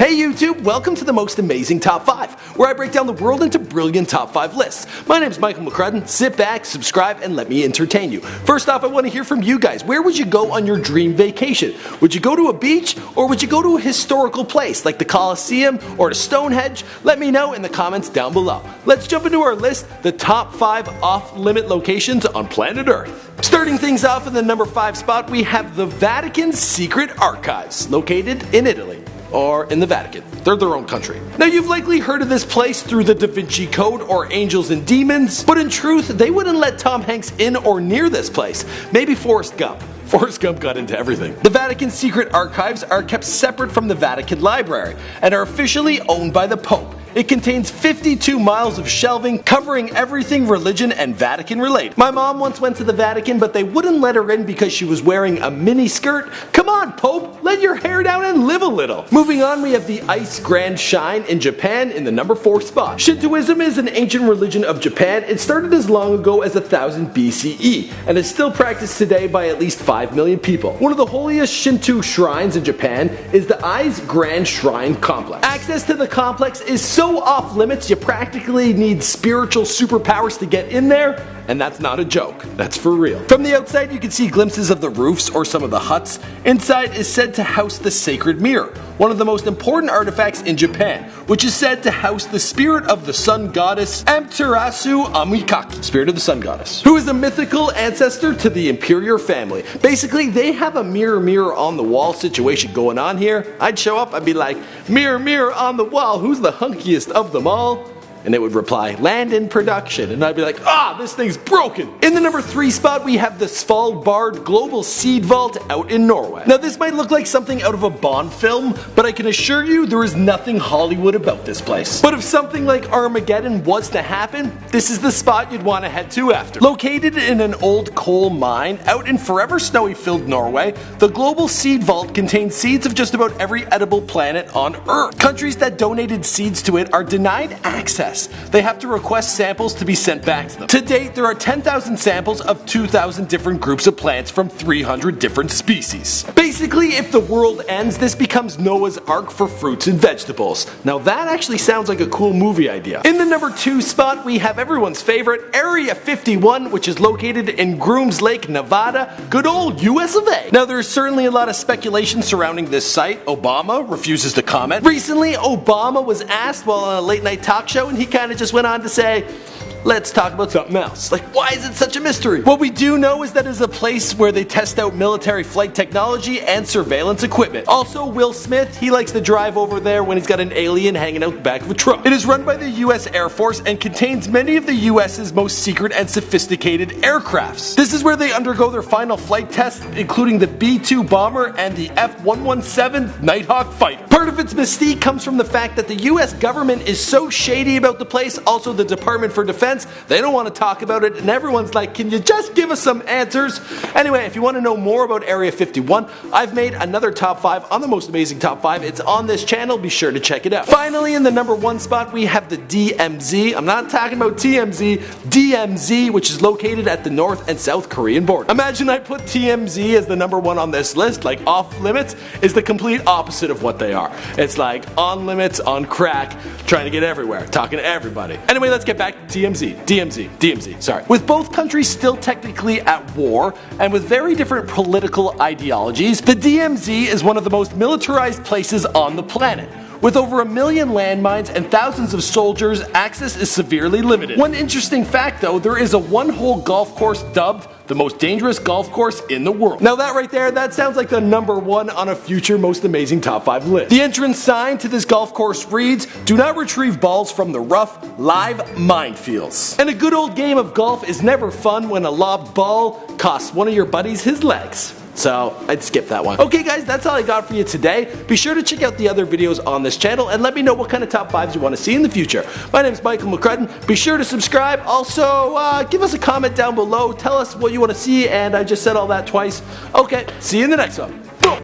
Hey YouTube, welcome to the most amazing top 5, where I break down the world into brilliant top 5 lists. My name is Michael McCrudden. Sit back, subscribe, and let me entertain you. First off, I want to hear from you guys. Where would you go on your dream vacation? Would you go to a beach, or would you go to a historical place like the Colosseum or to Stonehenge? Let me know in the comments down below. Let's jump into our list, the top 5 off-limit locations on planet Earth. Starting things off in the number 5 spot, we have the Vatican's Secret Archives, located in Italy. Or in the Vatican. They're their own country. Now you've likely heard of this place through the Da Vinci Code or Angels and Demons, but in truth, they wouldn't let Tom Hanks in or near this place. Maybe Forrest Gump. Forrest Gump got into everything. The Vatican's Secret Archives are kept separate from the Vatican Library and are officially owned by the Pope. It contains 52 miles of shelving covering everything religion and Vatican related. My mom once went to the Vatican, but they wouldn't let her in because she was wearing a mini skirt. Come on, Pope, let your hair down and live a little. Moving on, we have the Ice Grand Shrine in Japan in the number 4 spot. Shintoism is an ancient religion of Japan. It started as long ago as 1000 BCE and is still practiced today by at least 5 million people. One of the holiest Shinto shrines in Japan is the Ice Grand Shrine Complex. Access to the complex is so off limits you practically need spiritual superpowers to get in there, and that's not a joke, that's for real. From the outside you can see glimpses of the roofs or some of the huts. Inside is said to house the Sacred Mirror, one of the most important artifacts in Japan, which is said to house the spirit of the sun goddess Amaterasu Amikaki, spirit of the sun goddess, who is a mythical ancestor to the Imperial family. Basically, they have a mirror on the wall situation going on here. I'd show up, I'd be like, mirror on the wall, who's the hunkiest of them all? And it would reply, land in production. And I'd be like, this thing's broken. In the number 3 spot, we have the Svalbard Global Seed Vault out in Norway. Now this might look like something out of a Bond film, but I can assure you there is nothing Hollywood about this place. But if something like Armageddon was to happen, this is the spot you'd want to head to after. Located in an old coal mine out in forever snowy filled Norway, the Global Seed Vault contains seeds of just about every edible planet on Earth. Countries that donated seeds to it are denied access. They have to request samples to be sent back to them. To date, there are 10,000 samples of 2,000 different groups of plants from 300 different species. Basically, if the world ends, this becomes Noah's Ark for fruits and vegetables. Now that actually sounds like a cool movie idea. In the number 2 spot, we have everyone's favorite, Area 51, which is located in Grooms Lake, Nevada, good old US of A. Now there's certainly a lot of speculation surrounding this site. Obama refuses to comment. Recently, Obama was asked while on a late night talk show, and he kind of just went on to say, let's talk about something else. Like, why is it such a mystery? What we do know is that it's a place where they test out military flight technology and surveillance equipment. Also, Will Smith, he likes to drive over there when he's got an alien hanging out the back of a truck. It is run by the US Air Force and contains many of the US's most secret and sophisticated aircrafts. This is where they undergo their final flight tests, including the B-2 bomber and the F-117 Nighthawk fighter. Part of its mystique comes from the fact that the US government is so shady about the place, also the Department for Defense, they don't want to talk about it, and everyone's like, can you just give us some answers? Anyway, if you want to know more about Area 51, I've made another top 5 on the most amazing top 5. It's on this channel, be sure to check it out. Finally, in the number 1 spot, we have the DMZ. I'm not talking about TMZ, DMZ, which is located at the North and South Korean border. Imagine I put TMZ as the number 1 on this list, like off limits is the complete opposite of what they are. It's like on limits, on crack, trying to get everywhere, talking to everybody. Anyway, let's get back to DMZ, sorry. With both countries still technically at war, and with very different political ideologies, the DMZ is one of the most militarized places on the planet. With over 1 million landmines and thousands of soldiers, access is severely limited. One interesting fact though, there is a one-hole golf course dubbed the most dangerous golf course in the world. Now that right there, that sounds like the number 1 on a future most amazing top 5 list. The entrance sign to this golf course reads, do not retrieve balls from the rough, live minefields. And a good old game of golf is never fun when a lobbed ball costs one of your buddies his legs. So I'd skip that one. Okay guys, that's all I got for you today. Be sure to check out the other videos on this channel and let me know what kind of top 5s you want to see in the future. My name is Michael McCrudden. Be sure to subscribe. Also, give us a comment down below. Tell us what you want to see, and I just said all that twice. Okay, see you in the next one.